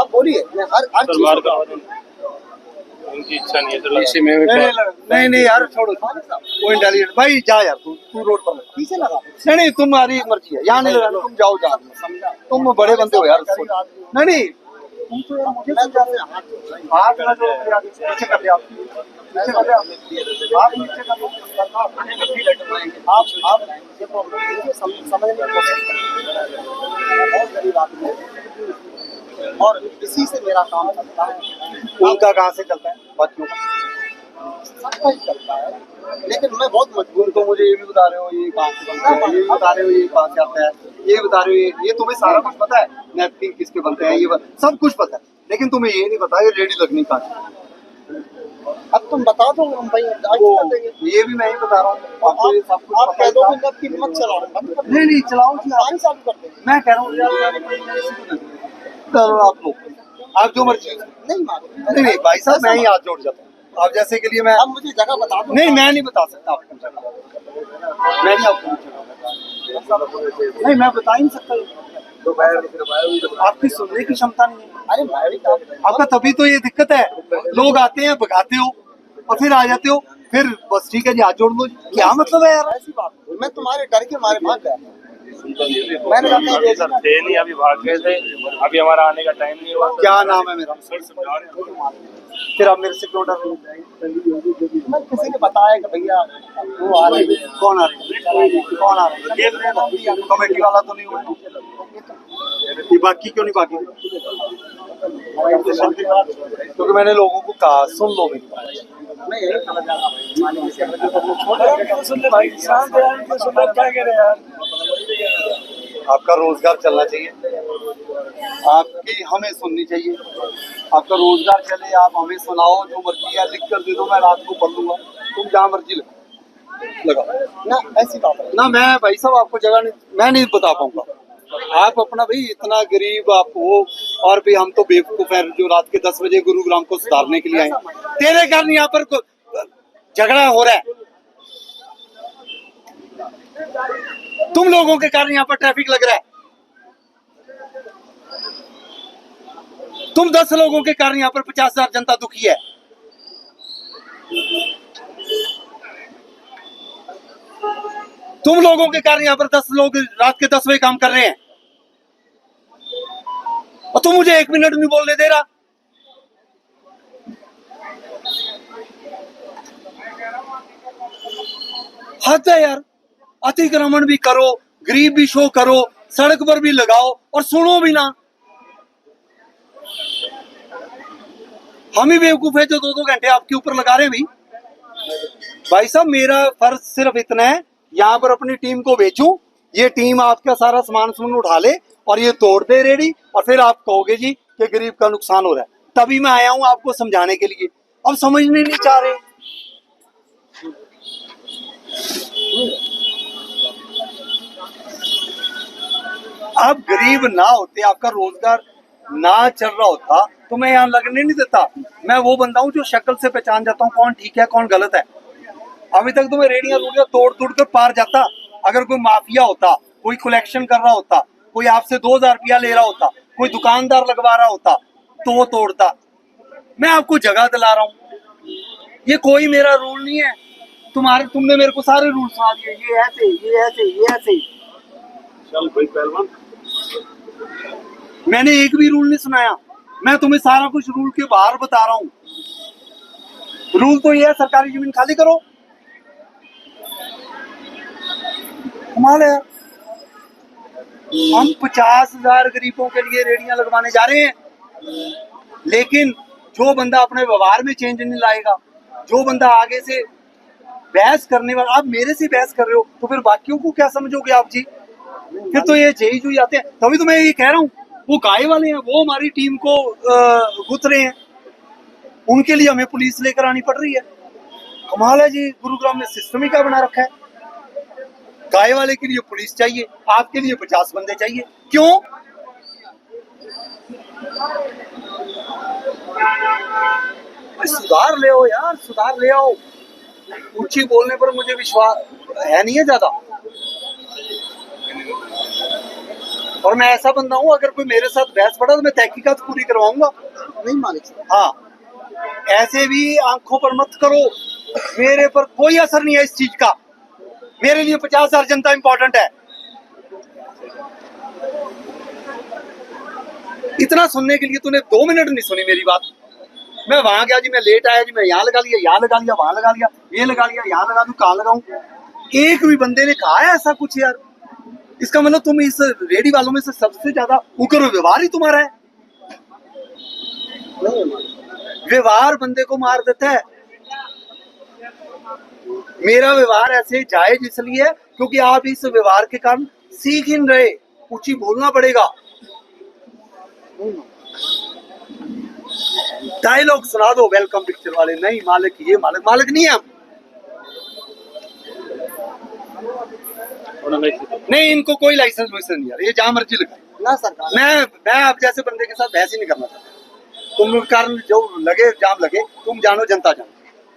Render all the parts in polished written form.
आप बोलिए, मैं हर सरदार का उनकी इच्छा नहीं है तो नहीं नहीं यार छोड़ो, वो इंटेलिजेंट भाई जा यार, तू रोड पर पीछे लगा। नहीं नहीं तुम्हारी मर्जी है, यहाँ नहीं लगाना, तुम जाओ जहाँ, तुम बड़े बंदे हो यार। नहीं नहीं मुझे हाथ ना जो पीछे कर दिया, पीछे कर दिया आप, नीचे कर दो आप समझने की कोशिश करें। बहुत गरीब आदमी है और इसी से मेरा काम चलता है। उनका कहाँ से चलता है, बच्चों का सबका ही चलता है, लेकिन मैं बहुत मजबूर तुम तो मुझे ये भी बता रहे हो ये कहाँ से बनता है, ये भी बता रहे हो ये कहाँ से आता है, ये बता रहे हो ये तुम्हें सारा कुछ पता है, नैपकिन किसके बनते हैं ये सब कुछ पता है, लेकिन तुम्हें ये नहीं पता ये रेडी लगनी कहाँ से। अब तुम बता दो हम भाई आज कर देंगे। ये भी मैं ही बता रहा हूँ आपको, ये सब कुछ आप पता कह ही दो था। कि नैपकिन मत चलाओ, बंद कर दो। नहीं नहीं चलाओ जी, पानी चालू कर देंगे। मैं कह रहा हूँ यार करो आप लोग, आप जो मर्जी। नहीं मालूम। नहीं नहीं भाई साहब मैं ही हाथ जोड़ जाता हूँ, आप जैसे के लिए मैं अब मुझे जगह बता दो। नहीं मैं नहीं बता सकता आपको जगह, मैं नहीं आपको नहीं मैं बता ही नहीं सकता, आपकी सुनने की क्षमता नहीं है। अरे भाई आपका तभी तो ये दिक्कत है, लोग आते हैं भगाते हो और फिर आ जाते हो, फिर बस ठीक है जी हाथ जोड़ दो, क्या मतलब है यार। ऐसी बात नहीं। मैं तुम्हारे डर के मारे भाग गया। मैंने सर थे नहीं, अभी भाग गए थे, अभी हमारा आने का टाइम नहीं हुआ। क्या नाम है मेरा, सर समझा रहे हैं। फिर आप मेरे से क्यों डर रहे हो? मैं किसी ने बताया कि भैया वो आ रहे हैं। कौन आ रहे हैं, कौन आ रहे हैं, कमेटी वाला तो नहीं हुआ, ये बाकी क्यों नहीं बाकी, क्योंकि मैंने लोगों को कहा सुन लो मेरी बात। मैं यही समझ रहा आपका रोजगार चलना चाहिए, आपकी हमें सुननी चाहिए, आपका रोजगार चले, आप हमें सुनाओ जो मर्जी है, लिख कर दे दो, मैं रात को पढ़ लूंगा, तुम जहाँ मर्जी लगा ना ऐसी बात है। ना। मैं भाई साहब आपको जगह नहीं, मैं नहीं बता पाऊंगा, आप अपना भाई इतना गरीब आप हो, और भी हम तो बेवकूफ हैं जो रात के 10 बजे गुरुग्राम को सुधारने के लिए आए। तेरे कारण यहाँ पर झगड़ा हो रहा है, तुम लोगों के कारण यहाँ पर ट्रैफिक लग रहा है, तुम 10 लोगों के कारण यहाँ पर 50,000 जनता दुखी है। तुम लोगों के कारण यहाँ पर 10 लोग रात के 10 बजे काम कर रहे हैं और तुम मुझे 1 मिनट नहीं बोलने दे रहा। हद है यार, अतिक्रमण भी करो, गरीब भी शो करो, सड़क पर भी लगाओ और सुनो भी ना। हम ही बेवकूफ है जो 2-2 घंटे आपके ऊपर लगा रहे हैं। भाई साहब मेरा फर्ज सिर्फ इतना है, यहाँ पर अपनी टीम को भेजूं, ये टीम आपका सारा सामान उठा ले और ये तोड़ दे रेडी, और फिर आप कहोगे जी कि गरीब का नुकसान हो रहा है, तभी मैं आया हूं आपको समझाने के लिए। अब समझने नहीं चाह रहे। आप गरीब ना होते, आपका रोजगार ना चल रहा होता तो मैं यहाँ लगने नहीं देता। मैं वो बंदा हूँ जो शक्ल से पहचान जाता हूँ कौन ठीक है कौन गलत है। अभी तक तो मैं रेडियां तोड़ तोड़ कर पार जाता। अगर कोई माफिया होता, कोई कलेक्शन कर रहा होता, कोई आपसे 2,000 रुपया ले रहा होता, कोई दुकानदार लगवा रहा होता तो वो तोड़ता। मैं आपको जगह दिला रहा हूँ, ये कोई मेरा रूल नहीं है। तुमने मेरे को सारे रूल सुना दिए, ये ऐसे ये ऐसे ये ऐसे। चल भाई पहलवान, मैंने एक भी रूल नहीं सुनाया, मैं तुम्हें सारा कुछ रूल के बाहर बता रहा हूँ। रूल तो ये है सरकारी जमीन खाली करो। कमाल है यार, हम 50,000 गरीबों के लिए रेडियां लगवाने जा रहे हैं, लेकिन जो बंदा अपने व्यवहार में चेंज नहीं लाएगा, जो बंदा आगे से बहस करने वाला, आप मेरे से बहस कर रहे हो तो फिर बाकियों को क्या समझोगे आप जी? फिर तो ये जेई जुई आते हैं। तभी तो मैं ये कह रहा हूँ, वो गाय वाले हैं, वो हमारी टीम को गुथ रहे हैं, उनके लिए हमें पुलिस लेकर आनी पड़ रही है। कमाल है जी, गुरुग्राम में सिस्टम ही क्या बना रखा है। गाय वाले के लिए पुलिस चाहिए, आपके लिए 50 बंदे चाहिए, क्यों? सुधार ले आओ यार, सुधार ले आओ। ऊंची बोलने पर मुझे विश्वास है नहीं है ज्यादा। और मैं ऐसा बंदा हूँ, अगर कोई मेरे साथ बहस पड़ा तो मैं तहकीकात पूरी करवाऊंगा। नहीं मालिक साहब। हाँ, ऐसे भी आंखों पर मत करो, मेरे पर कोई असर नहीं है इस चीज का। मेरे लिए 50,000 जनता इंपॉर्टेंट है। इतना सुनने के लिए तूने 2 मिनट नहीं सुनी मेरी बात। मैं वहां गया जी, मैं लेट आया जी, मैं यहाँ लगा लिया, यहाँ लगा लिया, वहां लगा लिया, ये लगा लिया, यहाँ लगा दूं, कहाँ लगाऊं? एक भी बंदे ने कहा है ऐसा कुछ यार? इसका मतलब तुम इस रेडी वालों में से सबसे ज्यादा उग्र व्यवहार ही तुम्हारा है। नहीं मालिक। व्यवहार बंदे को मार देता है। मेरा व्यवहार ऐसे जायज इसलिए है क्योंकि आप इस व्यवहार के कारण सीख ही नहीं रहे, कुछ ही बोलना पड़ेगा। डायलॉग सुना दो वेलकम पिक्चर वाले, नहीं मालिक ये मालिक, मालिक नहीं है हम। नहीं, इनको कोई लाइसेंस वाइसेंस नहीं यार, ये जहां मर्जी लगाए ना सरकार। मैं आप जैसे बंदे के साथ बहस ही नहीं करना चाहता। तुम कारण जो लगे जाम लगे, तुम जानो जनता जानो,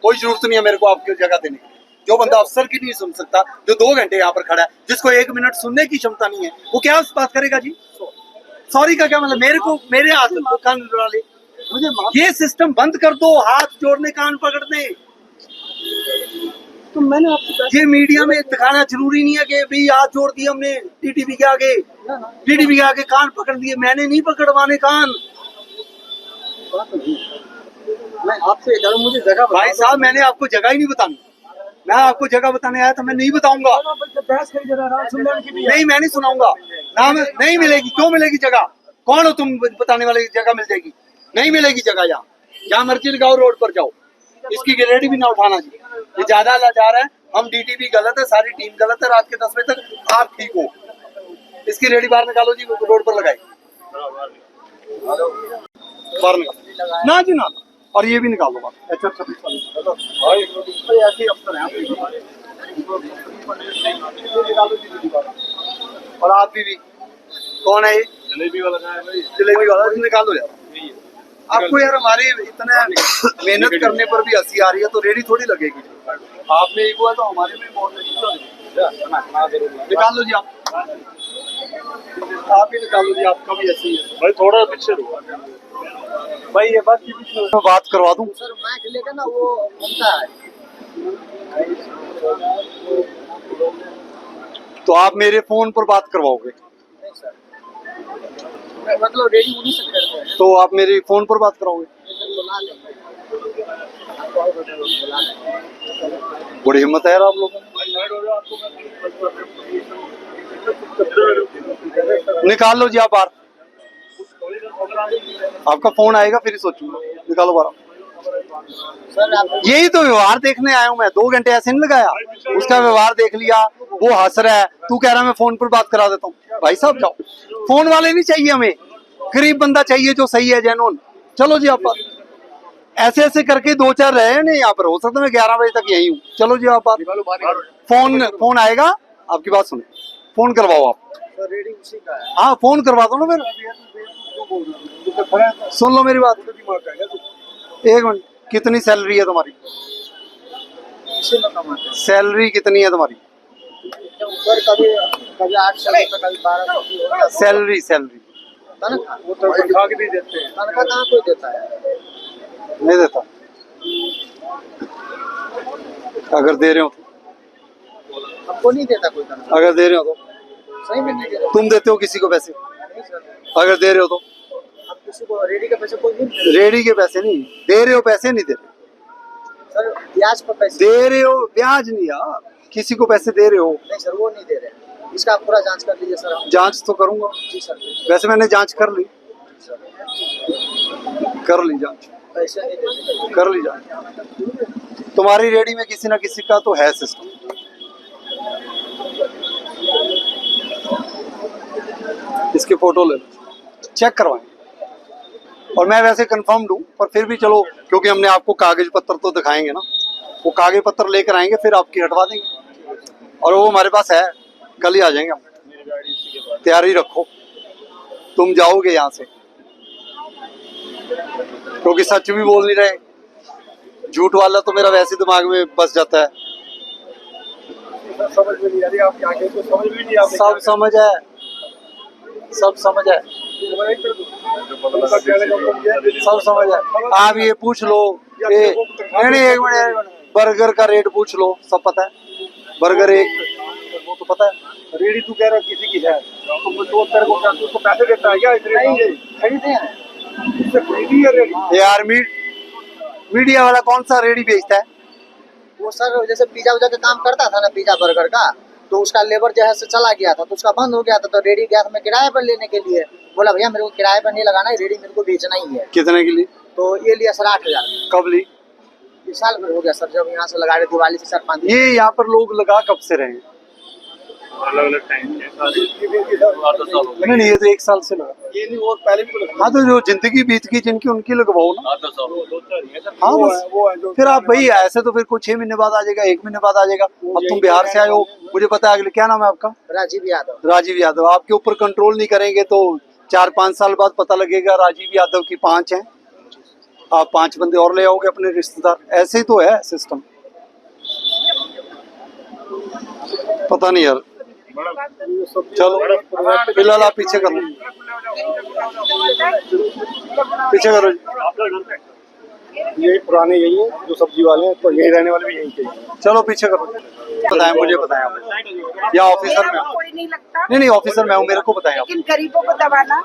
कोई जरूरत नहीं है मेरे को आपकी जगह देने की। जो बंदा अफसर की नहीं सुन सकता, जो 2 घंटे यहाँ पर खड़ा है, जिसको 1 मिनट सुनने की क्षमता नहीं है, वो क्या उस बात करेगा जी? सॉरी का क्या मतलब? मेरे को मेरे हाथ में कान उड़ा ले, मुझे माफ। ये सिस्टम बंद कर दो, हाथ जोड़ने कान पकड़ने। तो मैंने आपको ये मीडिया में दिखाना जरूरी नहीं है कि भाई हाथ जोड़ दिए हमने टीटीपी के आगे, ना ना टीटीपी के आगे कान पकड़ दिए। मैंने नहीं पकड़वाने कान। बात नहीं। मैं आपसे कह रहा हूं, मुझे जगह बता भाई दो। साहब, मैंने आपको जगह ही नहीं बतानी। मैं आपको जगह बताने आया था, मैं नहीं बताऊंगा। बहस करी जरा आराम सुनने की भी है। नहीं, मैं नहीं सुनाऊंगा ना, नहीं मिलेगी। क्यों मिलेगी जगह? कौन हो तुम बताने वाले? जगह मिल जाएगी? नहीं मिलेगी जगह। यहाँ जहाँ मर्जी लगाओ, रोड पर जाओ, इसकी गारंटी भी ना उठाना जी। ये ज्यादा लाचार है। हम डीटीपी गलत है, सारी टीम गलत है। रात के 10 बजे तक आप ठीक हो। इसकी रेडी बाहर निकालो जी, रोड पर लगाई, बाहर निकालो ना जी ना। और ये भी निकालो बाहर। अच्छा अच्छा, ऐसे ही अफसर हैं आप। और आप भी कौन है ये? जलेबी वाला है भाई। जलेबी वाला, निकालो यार। आपको यार हमारी इतने मेहनत करने पर भी हंसी आ रही है, तो रेडी थोड़ी लगेगी। आपने एक हुआ तो हमारे में बहुत निकाल लो जी आप ही निकाल लो जी। आपका भी ऐसे ही है भाई, थोड़ा पीछे रुको भाई। ये बात मैं बात करवा दूं। सर माइक लेकर ना वो घूमता है। तो आप मेरे फोन पर बात करवाओगे? नहीं सर, मतलब रेडी उन्हीं से करते हैं। तो आप मेरे फोन पर बात कराओगे? बुला लेंगे आपको, और बुला लेंगे। बड़ी हिम्मत है यार आप लोगों की। निकाल लो जी आप बाहर। आपका फोन आएगा फिर ही सोचूंगा। निकालो बाहर। सर आप यही तो व्यवहार देखने आया हूँ मैं। 2 घंटे ऐसे नहीं लगाया, उसका व्यवहार देख लिया। वो हंस रहा है, तू कह रहा है मैं फोन पर बात करा देता हूँ। भाई साहब जाओ, फोन वाले नहीं चाहिए हमें, गरीब बंदा चाहिए जो सही है, जेन्युइन। चलो जी आप ऐसे ऐसे करके 2-4 रहे नहीं यहाँ पर। हो सकता है मैं 11 बजे तक यही हूँ। चलो जी आप फोन आएगा, आपकी बात सुनो। फोन करवाओ आप। सर रेडी उसी का है। हाँ, फोन करवा दो ना फिर। सुन लो मेरी बात, 1 मिनट। कितनी सैलरी है तुम्हारी? इसी में कमाते हैं सैलरी कितनी है तुम्हारी? सर। कभी कभी 800 रुपये, कभी 1200 की होता है। सैलरी तनख्वाह वो तो तनख्वाह भी देते हैं। तनख्वाह कहाँ कोई देता है? नहीं देता। अगर दे रहे हो तो? हमको नहीं देता कोई तनख्वाह। अगर दे रहे हो तो? सही में नहीं देता। तुम देते हो किसी को पैसे? नहीं सर, अगर दे रहे हो तो? अब किसी को रेडी का पैसे कोई नहीं देता। रेडी के पैसे नहीं दे रहे हो? पैसे नहीं दे रहे? सर ब्याज पर पैसे दे रहे हो, ब्याज नहीं यार। किसी को पैसे दे रहे हो? नहीं सर, वो नहीं दे रहे हैं। इसका आप पूरा जांच कर लीजिए सर। जांच तो करूंगा। जी सर। वैसे मैंने जांच कर ली जांच, पैसे नहीं देते। कर ली जांच। तुम्हारी रेडी में किसी ना किसी का तो है सिस्टम। इसकी फोटो ले लो, चेक करवाएं। और मैं वैसे कंफर्म दूं, पर फिर भी चलो, क्योंकि हमने आपको कागज पत्र तो दिखाएंगे ना। वो कागज पत्र लेकर आएंगे, फिर आपकी हटवा देंगे। और वो हमारे पास है, कल ही आ जाएंगे हम। तैयारी रखो, तुम जाओगे यहाँ से, क्योंकि सच भी बोल नहीं रहे। झूठ वाला तो मेरा वैसे दिमाग में बस जाता है। समझ में नहीं आ रही आपकी आगे, तो समझ में नहीं आ रही। सब समझ है, सब समझ है, सब समझ है। आप ये पूछ लो, नहीं एक मिनट, बर्गर का रेट पूछ लो, सब पता है। बर्गर एक, वो तो पता है। रेडी तू कह रहा किसी की है, तो तेरे को उसको पैसे देता है क्या? नहीं खरीदते हैं, इससे खरीदी है रेडी। यार मीडिया वाला कौन सा रेडी बेचता है? वो सर जैसे पिज्जा उजा का काम करता था ना, पिज्जा बर्गर का, तो उसका लेबर जो है से चला गया था, तो उसका बंद हो गया था, तो रेडी गया था मैं किराए पर लेने के लिए। बोला भैया मेरे को किराए पर नहीं लगाना है, रेडी मेरे को बेचना ही है। कितने के लिए? तो ये लिया सर 8,000। कब ली? इस साल भर हो गया सर, जब यहाँ से लगा रहे दिवाली से 4-5 दिन। ये यहाँ पर लोग लगा कब से रहे हैं? अलग अलग टाइम नहीं ये तो 1 साल से लगा। ये नहीं, वो पहले भी तो लगा। हाँ तो जो जिंदगी बीत गई जिनकी, उनकी लगवाओ ना। हाँ वो बस, है, वो है जो फिर आप भाई ऐसे तो फिर कुछ 6 महीने बाद आ जाएगा, 1 महीने बाद आ जाएगा। अब तुम बिहार से आए हो, मुझे पता है। अगले क्या नाम है आपका? राजीव यादव। राजीव यादव। आपके ऊपर कंट्रोल नहीं करेंगे तो 4-5 साल बाद पता लगेगा राजीव यादव की 5 हैं, आप 5 बंदे और ले आओगे अपने रिश्तेदार। ऐसे ही तो है सिस्टम, पता नहीं यार। चलो फिलहाल आप पीछे करो, पीछे करो जी। यही पुराने यही है जो सब्जी वाले हैं, तो यही रहने वाले भी यही चाहिए। चलो पीछे करो, बताएं मुझे, बताएं आप या ऑफिसर में? कोई नहीं लगता, नहीं ऑफिसर मैं हूँ, मेरे को बताएं आप। लेकिन गरीबों को दबाना,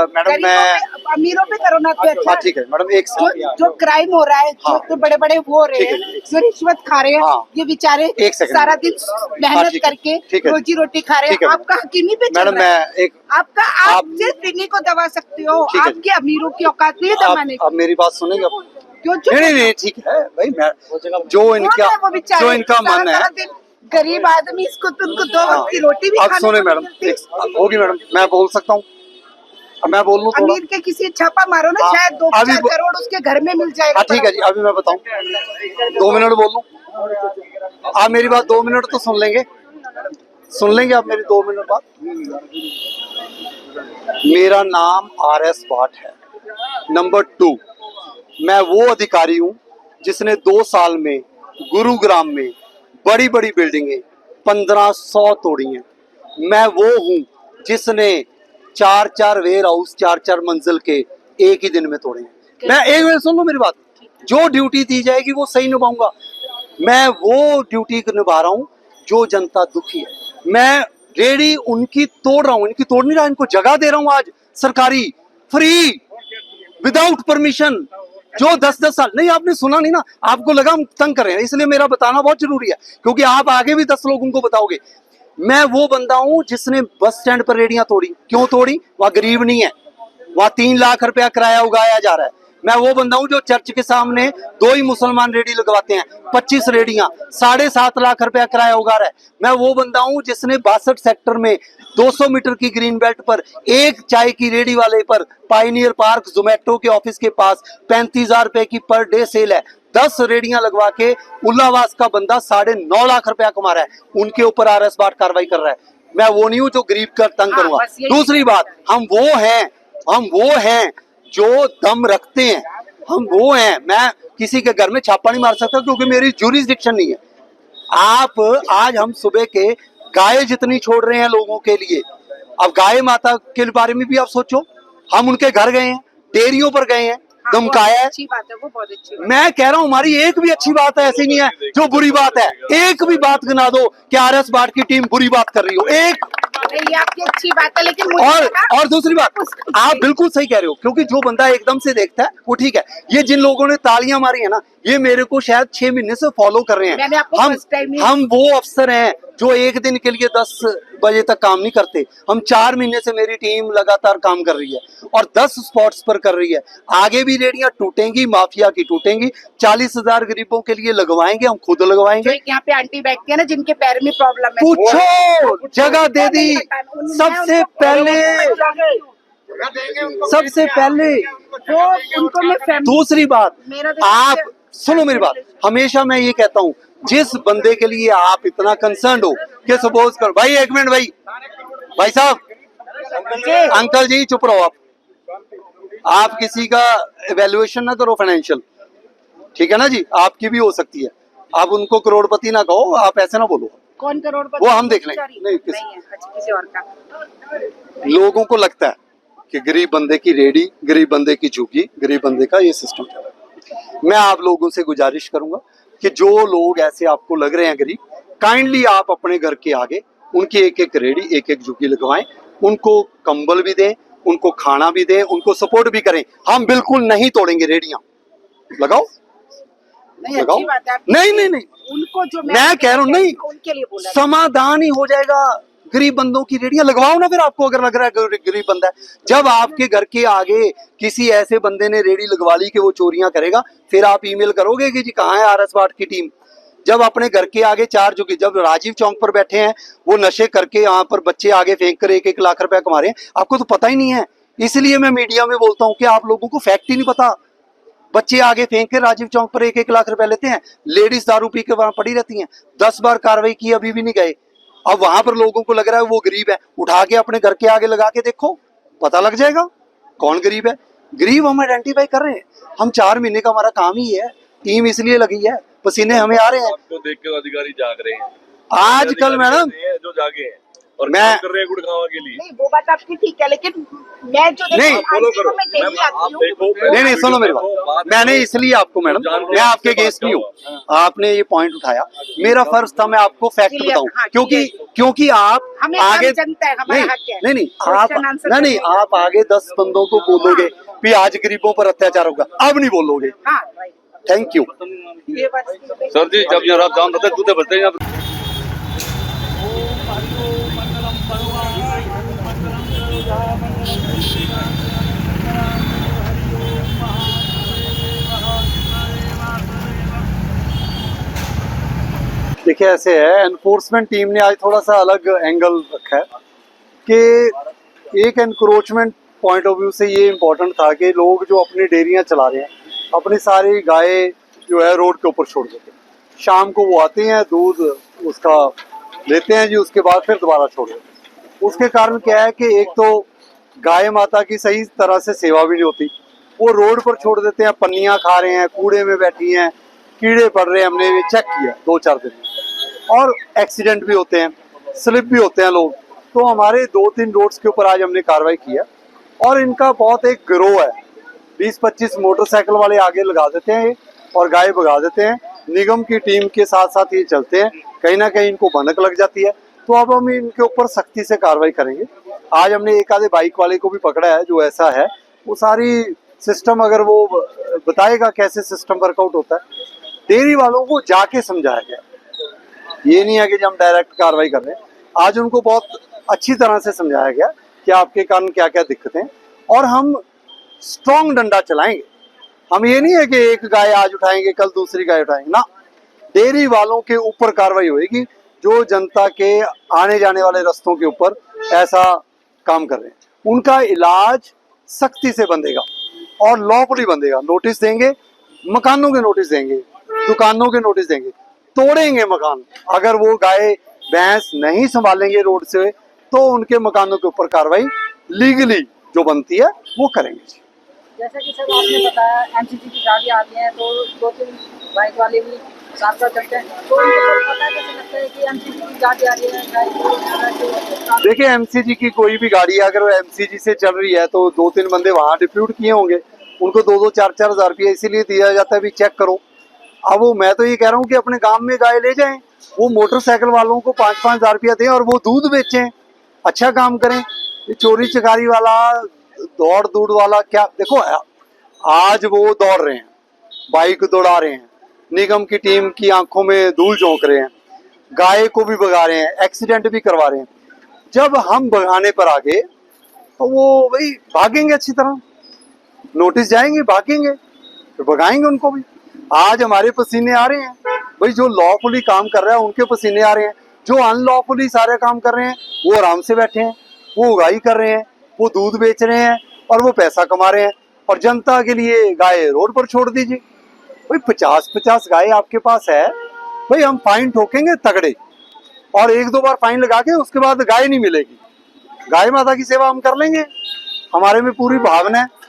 मैडम मैं, अमीरों पे करो ना तो अच्छा। हाँ ठीक है मैडम, एक जो क्राइम हो रहा है, हाँ। जो बड़े बड़े वो हो रहे ठीक है, हैं, जो रिश्वत खा रहे हैं, हाँ। ये बेचारे एक सेकंड। सारा दिन हाँ, मेहनत ठीक है, करके ठीक है। रोजी रोटी खा रहे ठीक हैं, है। आपका हक इन्हीं पे चल मैडम रहा है। मैं एक, आपका आप आप- सिर्फ इन्हीं को दबा सकते हो, ठीक है। आपके अमीरों की औकात नहीं है दबाने आप मेरी बात सुनेंगे आप? की। क्यों चुप नहीं हो? नहीं ठीक है भाई, मैं जो कौन इनका, है वो बेचारे? जो इनका मन है। सारा दिन गरीब आदमी, इसको तो उनको 2 वक्त की रोटी भी अब खाने सुने को नहीं मैडम, मिलती। होगी मैडम, मैं बोल सकता हूँ, अब मैं बोल लूँ थोड़ा। अमीर के किसी छापा मारो ना, हाँ, शायद 2-4 अभी- करोड़ उसके घर में मिल जाएगा। हाँ ठीक है जी, अभी मैं बताऊँ, 2 मिनट बोल लूँ? आप मेरी बात 2 मिनट तो सुन लेंगे, सुन लेंगे आप मेरी 2 मिनट बात? मेरा नाम RS भाट है। नंबर 2, मैं वो अधिकारी हूँ जिसने 2 साल में गुरुग्राम में बड़ी बड़ी बिल्डिंगें 1500 तोड़ी हैं। मैं वो हूँ जिसने 4-4 वेयर हाउस 4-4 मंजिल के एक ही दिन में तोड़े हैं। मैं एक मिनट सुन लो मेरी बात, जो ड्यूटी दी जाएगी वो सही निभाऊंगा। मैं वो ड्यूटी निभा रहा हूँ जो जनता दुखी है। मैं रेडी उनकी तोड़ रहा हूँ, इनकी तोड़ नहीं रहा, इनको जगह दे रहा हूँ आज सरकारी, फ्री, विदाउट परमिशन। जो 10-10 साल, नहीं आपने सुना नहीं ना, आपको लगा हम तंग कर रहे हैं, इसलिए मेरा बताना बहुत जरूरी है, क्योंकि आप आगे भी 10 लोगों को बताओगे। मैं वो बंदा हूं जिसने बस स्टैंड पर रेडियां तोड़ी। क्यों तोड़ी? वहां गरीब नहीं है, वहां 3 लाख रुपया किराया उगाया जा रहा है। मैं वो बंदा हूं जो चर्च के सामने 2 ही मुसलमान रेडी लगवाते हैं, 25 रेडियां, 7.5 लाख रुपया किराया उगा रहा है। मैं वो बंदा हूं जिसने 62 सेक्टर में 200 मीटर की ग्रीन बेल्ट पर एक चाय की रेडी वाले पर, पायनियर पार्क जोमेटो के ऑफिस के पास 35,000 रुपए की पर डे सेल है, 10 रेडियां लगवा के उल्लावास का बंदा 9.5 लाख रुपया कमा रहा है। उनके ऊपर RS भाट कार्रवाई कर रहा है। मैं वो नहीं हूं जो गरीब का तंग हाँ, करूंगा। बस यही- दूसरी बात, हम वो हैं जो दम रखते हैं, हम वो हैं। मैं किसी के घर में छापा नहीं मार सकता क्योंकि मेरी ज्यूरिसडिक्शन नहीं है। आप आज हम सुबह के गाय जितनी छोड़ रहे हैं लोगों के लिए, अब गाय माता के बारे में भी आप सोचो। हम उनके घर गए हैं, डेयरियों पर गए हैं, हाँ, धमकाया है। अच्छी बात है, वो बहुत अच्छी बात मैं कह रहा हूं हमारी एक भी अच्छी बात है ऐसी नहीं है जो बुरी बात है। एक भी बात गिना दो कि RS भाट की टीम बुरी बात कर रही हो, एक। है। ये आपकी अच्छी बात है, लेकिन मुझे लगा- और दूसरी बात, आप बिल्कुल सही कह रहे हो, क्योंकि जो बंदा एकदम से देखता है वो ठीक है। ये जिन लोगों ने तालियां मारी है ना, ये मेरे को शायद 6 महीने से फॉलो कर रहे मैंने हैं। आपको first time ही- हम वो अफसर हैं जो एक दिन के लिए 10 बजे तक काम नहीं करते। हम 4 महीने से मेरी टीम लगातार काम कर रही है और 10 स्पॉट्स पर कर रही है। आगे भी रेडियां टूटेंगी, माफिया की टूटेंगी। 40,000 गरीबों के लिए लगवाएंगे, हम खुद जो लगवाएंगे। एक यहाँ पे आंटी बैठती है ना, जिनके पैर में प्रॉब्लम है, पूछो, जगह दे दी। सबसे पहले वो उनको मैं फैमिली। दूसरी बात, मेरा तो आप सबसे- सुनो मेरी बात, हमेशा मैं ये कहता हूँ, जिस बंदे के लिए आप इतना कंसर्न हो कि सपोज करो, भाई 1 मिनट, भाई साहब, अंकल जी चुप रहो। आप किसी का एवेल्युएशन ना करो फाइनेंशियल, ठीक है ना जी, आपकी भी हो सकती है। आप उनको करोड़पति ना कहो, आप ऐसे ना बोलो, कौन करोड़पति? वो हम देख लेंगे। नहीं है, अच्छा किसी और का। लोगों को लगता है कि गरीब बंदे की रेडी, गरीब बंदे की झुग्गी, गरीब बंदे का ये सिस्टम चल रहा है। मैं आप लोगों से गुजारिश करूंगा कि जो लोग ऐसे आपको लग रहे हैं गरीब, काइंडली आप अपने घर के आगे उनकी एक एक रेडी, एक एक झुग्गी लगवाएं, उनको कंबल भी दें, उनको खाना भी दें, उनको सपोर्ट भी करें। हम बिल्कुल नहीं तोड़ेंगे रेडियां, लगाओ नहीं लगाओ। अच्छी बात है। नहीं उनको जो मैं कह रहा हूँ नहीं, उनके लिए बोला समाधान ही हो जाएगा। गरीब बंदों की रेडियां लगवाओ ना, फिर आपको अगर लग रहा है गरीब बंदा है। जब आपके घर के आगे किसी ऐसे बंदे ने रेडी लगवा ली कि वो चोरियां करेगा, फिर आप ईमेल करोगे कि जी कहाँ है आरएस बाट की टीम। जब अपने घर के आगे चार झुग्गी, जब राजीव चौक पर बैठे हैं वो नशे करके यहाँ पर बच्चे आगे फेंक कर 1-1 लाख रुपया कमा रहे हैं, आपको तो पता ही नहीं है। इसलिए मैं मीडिया में बोलता हूँ कि आप लोगों को फैक्ट ही नहीं पता। बच्चे आगे फेंक के राजीव चौक पर 1-1 लाख रुपया लेते हैं, लेडीज दारू पी के वहां पड़ी रहती हैं। 10 बार कार्रवाई की, अभी भी नहीं गए। अब वहां पर लोगों को लग रहा है वो गरीब है, उठा के अपने घर के आगे लगा के देखो, पता लग जाएगा कौन गरीब है। गरीब हम आइडेंटिफाई कर रहे हैं। हम 4 महीने का हमारा काम ही है, टीम इसलिए लगी है, पसीने हमें आ रहे हैं। आपको देख के अधिकारी जाग रहे हैं आजकल मैडम जो जागे हैं और मैं काम कर रहे हैं गुड़गांव के लिए। नहीं वो बात आपकी ठीक है, लेकिन मैं जो नहीं, फॉलो करो। मैं डेली आप आती देखो, हूँ। नहीं सुनो मेरी बात, मैंने इसलिए आपको मैडम, मैं आपके अगेंस्ट नहीं हूँ, आपने ये पॉइंट उठाया, मेरा फर्ज था मैं आपको फैक्ट क्लियर, बताऊं, हाँ, क्योंकि आप हमें आगे जनता है, हमारा हक है। नहीं Question answer नहीं करने आप आगे 10 बंदों को बोलोगे कि आज गरीबों पर अत्याचार होगा, अब नहीं बोलोगे। हाँ राइट, थैंक यू। ये बात सर जी जब ये रात जाम रहता है जूते बजते हैं। देखिए ऐसे है, एनफोर्समेंट टीम ने आज थोड़ा सा अलग एंगल रखा है कि एक एनक्रोचमेंट पॉइंट ऑफ व्यू से ये इम्पोर्टेंट था कि लोग जो अपनी डेयरियां चला रहे हैं, अपनी सारी गाय जो है रोड के ऊपर छोड़ देते हैं। शाम को वो आते हैं, दूध उसका लेते हैं जी, उसके बाद फिर दोबारा छोड़ देते हैं। उसके कारण क्या है कि एक तो गाय माता की सही तरह से सेवा भी नहीं होती, वो रोड पर छोड़ देते हैं, पन्नियां खा रहे हैं, कूड़े में बैठी हैं, कीड़े पड़ रहे हैं। हमने ये चेक किया 2-4 दिन में, और एक्सीडेंट भी होते हैं, स्लिप भी होते हैं लोग। तो हमारे 2-3 रोड्स के ऊपर आज हमने कार्रवाई की है, और इनका बहुत एक गिरोह है। 20-25 मोटरसाइकिल वाले आगे लगा देते हैं और गाय भगा देते हैं। निगम की टीम के साथ साथ ये चलते हैं, कहीं ना कहीं इनको भनक लग जाती है। तो अब हम इनके ऊपर सख्ती से कार्रवाई करेंगे। आज हमने एक आधे बाइक वाले को भी पकड़ा है जो ऐसा है, वो सारी सिस्टम अगर वो बताएगा कैसे सिस्टम वर्कआउट होता है। डेयरी वालों को जाके समझाया गया, ये नहीं है कि हम डायरेक्ट कार्रवाई कर रहे हैं। आज उनको बहुत अच्छी तरह से समझाया गया कि आपके कारण क्या क्या दिक्कतें, और हम स्ट्रॉन्ग डंडा चलाएंगे। हम ये नहीं है कि एक गाय आज उठाएंगे कल दूसरी गाय उठाएंगे ना, डेयरी वालों के ऊपर कार्रवाई होगी जो जनता के आने जाने वाले रास्तों के ऊपर ऐसा काम कर रहे हैं। उनका इलाज सख्ती से बंधेगा और लॉफुली बंधेगा। नोटिस देंगे, मकानों के नोटिस देंगे, दुकानों के नोटिस देंगे, तोड़ेंगे मकान। अगर वो गाय भैंस नहीं संभालेंगे रोड से, तो उनके मकानों के ऊपर कार्रवाई लीगली जो बनती है वो करेंगे। जैसा कि सर आपने बताया एमसीजी की गाड़ियाँ आती हैं तो 2-3 बाइक वाले भी साथ साथ चलते हैं, तो उनको पता कैसे लगता है कि एमसीजी की गाड़ी आ रही है? देखिए एमसीजी की कोई भी गाड़ी है, अगर वो एमसीजी से चल रही है तो 2-3 बंदे वहाँ डिप्यूट किए होंगे, उनको 2-2, 4-4 हज़ार रुपया इसीलिए दिया जाता है भी चेक करो। अब वो मैं तो ये कह रहा हूँ कि अपने गांव में गाय ले जाएं, वो मोटरसाइकिल वालों को 5-5 हज़ार रुपया दें और वो दूध बेचें, अच्छा काम करें। ये चोरी चकारी वाला, दौड़ दूड़ वाला क्या, देखो आज वो दौड़ रहे हैं, बाइक दौड़ा रहे हैं, निगम की टीम की आंखों में धूल झोंक रहे हैं, गाय को भी भगा रहे हैं, एक्सीडेंट भी करवा रहे हैं। जब हम भगाने पर आ गए तो वो भाई भागेंगे, अच्छी तरह नोटिस जाएंगे, भागेंगे, तो भगाएंगे उनको भी। आज हमारे पसीने आ रहे हैं भाई, जो लॉफुली काम कर रहा है उनके पसीने आ रहे हैं, जो अनलॉफुली सारे काम कर रहे हैं वो आराम से बैठे हैं, वो उगाई कर रहे हैं, वो दूध बेच रहे हैं और वो पैसा कमा रहे हैं, और जनता के लिए गाय रोड पर छोड़ दीजिए। भाई 50-50 गाय आपके पास है, भाई हम फाइन ठोकेंगे तगड़े, और 1-2 बार फाइन लगा के उसके बाद गाय नहीं मिलेगी। गाय माता की सेवा हम कर लेंगे, हमारे में पूरी भावना है।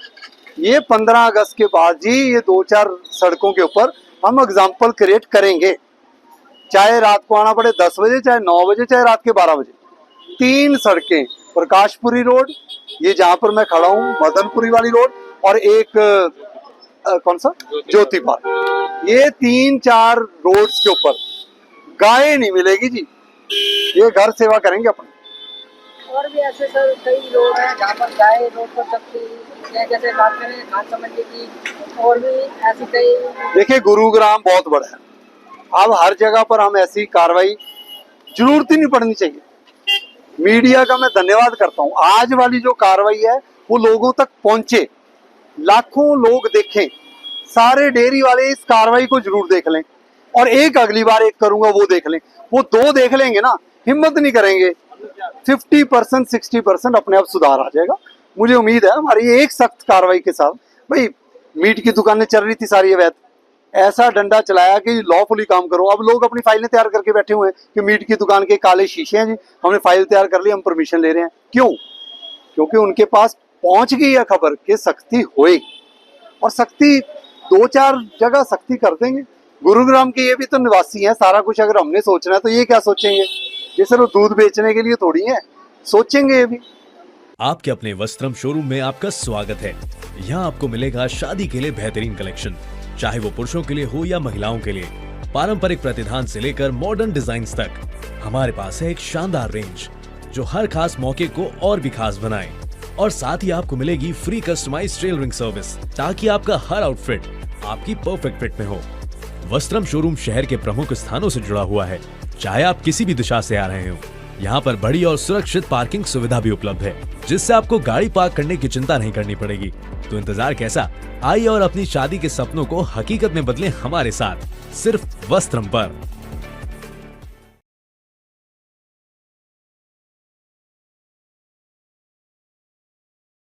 ये 15 अगस्त के बाद जी ये 2-4 सड़कों के ऊपर हम एग्जाम्पल क्रिएट करेंगे। चाहे रात को आना पड़े 10 बजे, चाहे 9 बजे, चाहे रात के 12 बजे। 3 सड़कें, प्रकाशपुरी रोड, ये जहां पर मैं खड़ा हूँ मदनपुरी वाली रोड, और एक कौन सा ज्योति पार्क, ये 3-4 रोड्स के ऊपर गाय नहीं मिलेगी जी। ये घर सेवा करेंगे अपने। और भी ऐसे सर कई रोड हैं जहाँ पर गाय रोड पर चलती है, जैसे बात करें खानसा मंडी की, और भी ऐसी कई। देखिए गुरुग्राम बहुत बड़ा है, अब हर जगह पर हम ऐसी कार्रवाई जरूरत ही नहीं पड़नी चाहिए। मीडिया का मैं धन्यवाद करता हूँ, आज वाली जो कार्रवाई है वो लोगों तक पहुंचे, लाखों लोग देखें, सारे डेयरी वाले इस कार्रवाई को जरूर देख लें, और एक अगली बार एक करूंगा वो देख लें। वो 2 देख लेंगे ना, हिम्मत नहीं करेंगे, 50% 60% अपने आप सुधार आ जाएगा। मुझे उम्मीद है हमारी एक सख्त कार्रवाई के साथ, भाई मीट की दुकानें चल रही थी सारी अवैध, ऐसा डंडा चलाया कि लॉफुली काम करो। अब लोग अपनी फाइलें तैयार करके बैठे हुए हैं कि मीट की दुकान के काले शीशे हैं जी, हमने फाइल तैयार कर ली, हम परमिशन ले रहे हैं। क्यों? क्योंकि उनके पास पहुंच गई है खबर कि सख्ती होएगी, और सख्ती 2-4 जगह सख्ती कर देंगे। गुरुग्राम के ये भी तो निवासी हैं, सारा कुछ अगर हमने सोचना है तो ये क्या सोचेंगे? ये सिर्फ दूध बेचने के लिए थोड़ी है, सोचेंगे ये भी। आपके अपने वस्त्रम शोरूम में आपका स्वागत है। यहाँ आपको मिलेगा शादी के लिए बेहतरीन कलेक्शन, चाहे वो पुरुषों के लिए हो या महिलाओं के लिए, पारंपरिक प्रतिधान से लेकर मॉडर्न डिजाइन्स तक। हमारे पास है एक शानदार रेंज जो हर खास मौके को और भी खास बनाए, और साथ ही आपको मिलेगी फ्री कस्टमाइज्ड टेलरिंग सर्विस, ताकि आपका हर आउटफिट आपकी परफेक्ट फिट में हो। वस्त्रम शोरूम शहर के प्रमुख स्थानों से जुड़ा हुआ है, चाहे आप किसी भी दिशा से आ रहे हो। यहाँ पर बड़ी और सुरक्षित पार्किंग सुविधा भी उपलब्ध है, जिससे आपको गाड़ी पार्क करने की चिंता नहीं करनी पड़ेगी। तो इंतजार कैसा? आइए और अपनी शादी के सपनों को हकीकत में बदलें हमारे साथ, सिर्फ वस्त्रम पर।